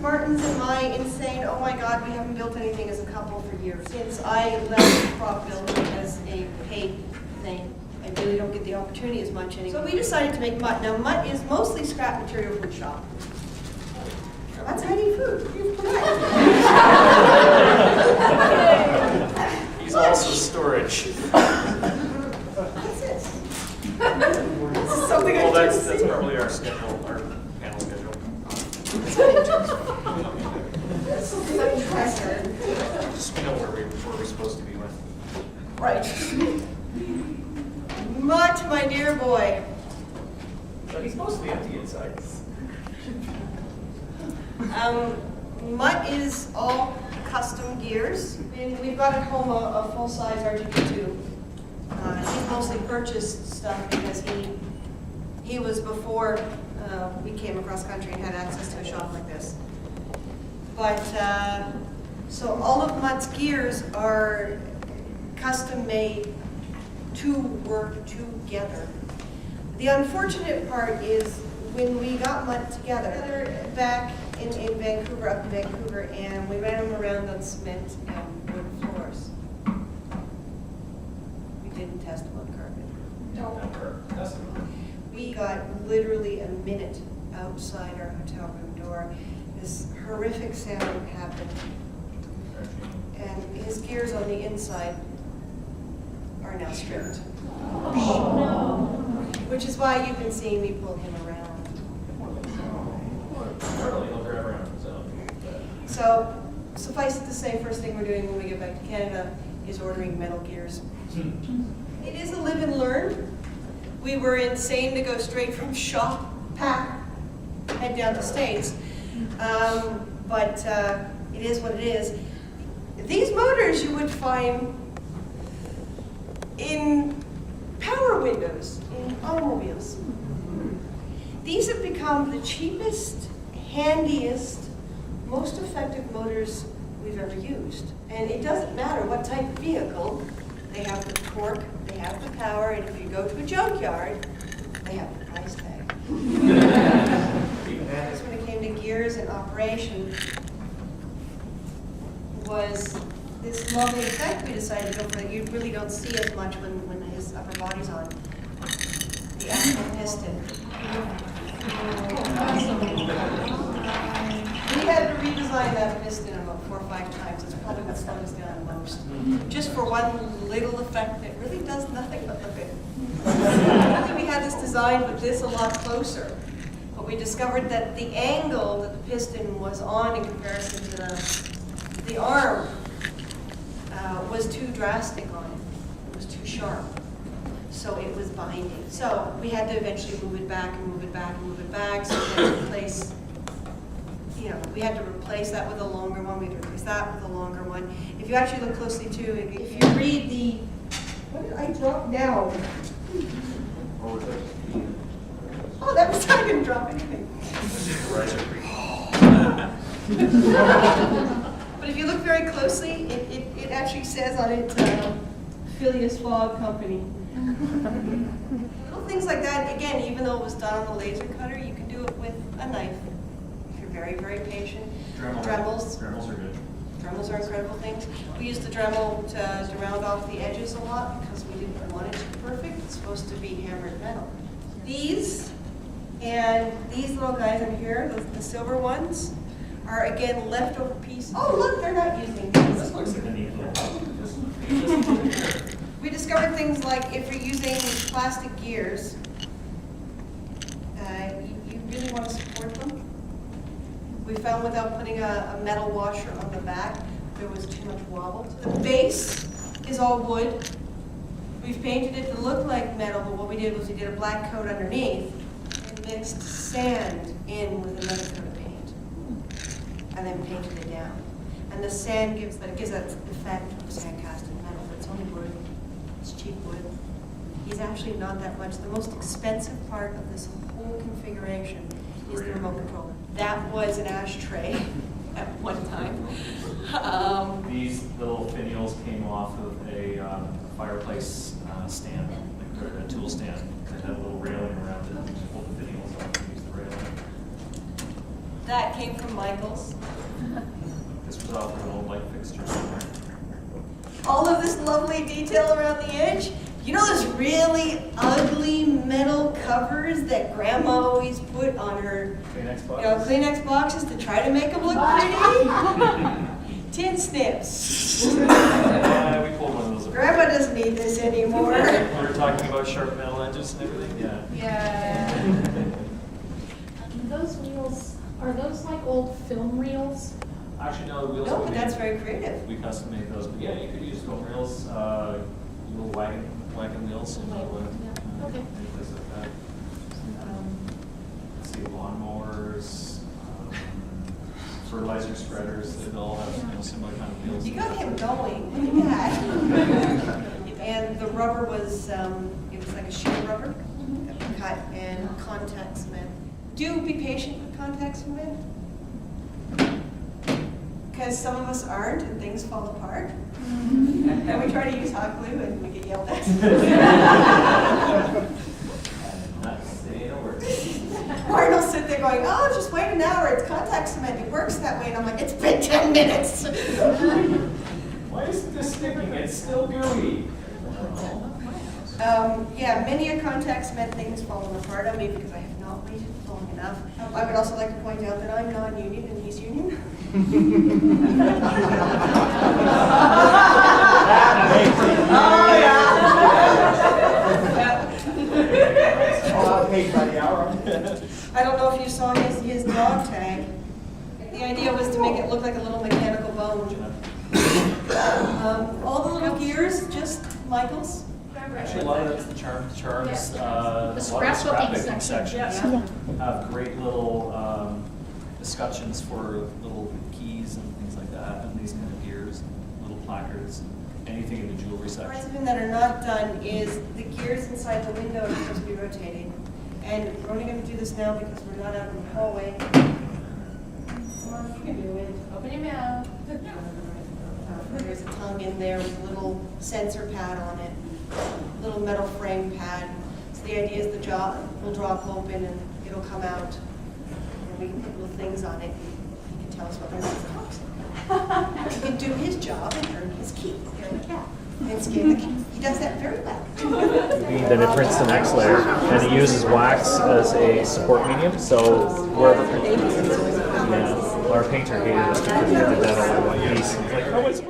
Martin's and my insane, oh my God, we haven't built anything as a couple for years. Since I left prop building as a paid thing, I really don't get the opportunity as much anymore. So we decided to make M.U.T. Now M.U.T is mostly scrap material from shop. That's how you eat food. He's also storage. What's this? This is something Well, I've that's just seen. probably our schedule, our panel schedule. This will be interesting. Just know where we're supposed to be with. Right. M.U.T, my dear boy. But he's mostly empty inside. M.U.T is all custom gears. And we've got at home a full-size RGB2. He's mostly purchased stuff because he was before we came across country and had access to a shop like this. But so all of M.U.T's gears are custom made to work together. The unfortunate part is when we got M.U.T together back in Vancouver, up in Vancouver, and we ran them around on cement and wood floors. We didn't test them on carpet. We got literally a minute outside our hotel room door. This horrific sound happened. And his gears on the inside are now stripped. Which is why you've been seeing me pull him around. So, suffice it to say, first thing we're doing when we get back to Canada is ordering metal gears. It is a live and learn. We were insane to go straight from shop, pack, head down to States. But it is what it is. These motors you would find in power windows, in automobiles. These have become the cheapest, handiest, most effective motors we've ever used. And it doesn't matter what type of vehicle, they have the torque, they have the power, and if you go to a junkyard, they have the price tag. Because when it came to gears and operation, was this lovely effect we decided to go for. You really don't see as much when his upper body's on. The actual piston. We had to redesign that piston about 4 or 5 times. It's probably what slowed us down the most. Just for one little effect that really does nothing but look good. We had this design with this a lot closer, but we discovered that the angle that the piston was on in comparison to the arm was too drastic on it. It was too sharp. So it was binding. So we had to eventually move it back and move it back and move it back. So we had to replace, we had to replace that with a longer one. We had to replace that with a longer one. If you actually look closely too, if you read the, what did I drop down? Oh, that was, I didn't drop anything. But if you look very closely, it actually says on it, Phileas Fogg Company. Little things like that, again, even though it was done on a laser cutter, you can do it with a knife. If you're very, very patient. Dremels. Dremels are good. Dremels are incredible things. We use the Dremel to round off the edges a lot because we didn't want it to be perfect. It's supposed to be hammered metal. These and these little guys in here, the silver ones, are again leftover pieces. Oh, look, they're not using these. This looks like a neat little. We discovered things like if you're using plastic gears, you really want to support them. We found without putting a metal washer on the back, there was too much wobble. The base is all wood. We've painted it to look like metal, but what we did was we did a black coat underneath and mixed sand in with another coat of paint, and then painted it down. And the sand gives that effect of sand cast in metal, but it's only wood. It's cheap wood. He's actually not that much. The most expensive part of this whole configuration is the remote control. That was an ashtray at one time. These little finials came off of a fireplace stand, like a tool stand, that had a little railing around it to hold the finials up and use the railing. That came from Michael's. This was off of an old light fixture somewhere. All of this lovely detail around the edge. You know those really ugly metal covers that Grandma always put on her Kleenex box. Kleenex boxes to try to make them look pretty? Tin snips. Yeah, we pulled one of those. Grandma doesn't need this anymore. We were talking about sharp metal edges and everything. Yeah. Yeah. Those reels, are those like old film reels? Actually, no, the wheels. No, we but made- that's very creative. We custom made those, but yeah, you could use foam rails, little wagon wheels, and Yeah, okay. things like that. Let's see, lawnmowers, fertilizer spreaders, they all have similar kind of wheels. You got him going. Look at that. And the rubber was, it was like a sheet of rubber that we cut and contact cement. Do be patient with contact cement. Because some of us aren't and things fall apart. And we try to use hot glue and we get yelled at. Not saying a word. Martin will sit there going, oh, just wait an hour, it's contact cement, it works that way. And I'm like, it's been 10 minutes. Why isn't this sticking? It's still gooey. Yeah, many a contact cement thing has fallen apart on me because I have not waited long enough. I would also like to point out that I'm non-union and he's union. Oh, yeah. Paid by the hour. I don't know if you saw his dog tag. The idea was to make it look like a little mechanical bone. All the little gears, just Michael's. Actually, a lot of that's the charms, The a lot of scrapbooking scrapbooking section. sections have great little escutcheons for little keys and things like that, and these kind of gears, and little placards, and anything in the jewelry Parts section. of them that are not done is the gears inside the window are supposed to be rotating. And we're only going to do this now because we're not out in the hallway. Come on, you can do it. Open your mouth. There's a tongue in there with a little sensor pad on it, little metal frame pad. So the idea is the jaw will drop open and it'll come out. And we can put little things on it. He can tell us whether or not it's toxic. He can do his job and earn his keep. Scare the cat. And scare the cat. He does that very well. Then it prints the next layer, and it uses wax as a support medium. So wherever, yeah, our painter hated us because we did that on one piece. He's like, oh, it's